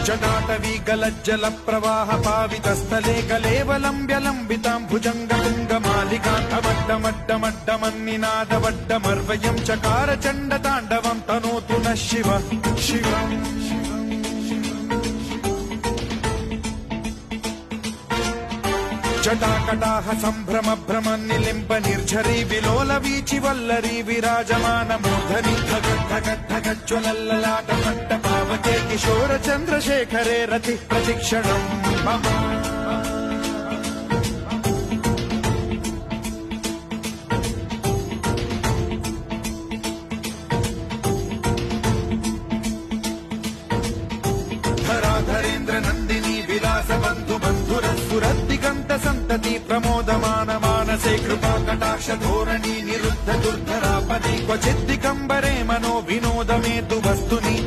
जटाटवी गलज्जल प्रवाह पावितस्थले कलेवलम्ब्यलम्बितां भुजङ्गतुङ्गमालिकान्तमड्डमड्डमड्डमन्निनादवड्डमर्वयं चकार चण्डताण्डवं तनोतु नः शिव शिव जटाकटाह सम्भ्रम भ्रम निलिम्ब निर्झरी विलोल वीचि वल्लरी विराजमान मूर्धनि धगद्धगद्धगज्ज्वलल्ललाट मट्ट पावके किशोर चन्द्रशेखरे रति प्रतिक्षणम् मम धराधरेन्द्र नन्दिनी विलास बन्धु बन्धुरस्फुरद्दिगन्त सन्तति प्रमोदमान मानसे कृपा कटाक्ष धोरणी निरुद्ध दुर्धरापदि क्वचिद्दिगम्बरे मनो विनोदमेतु वस्तुनि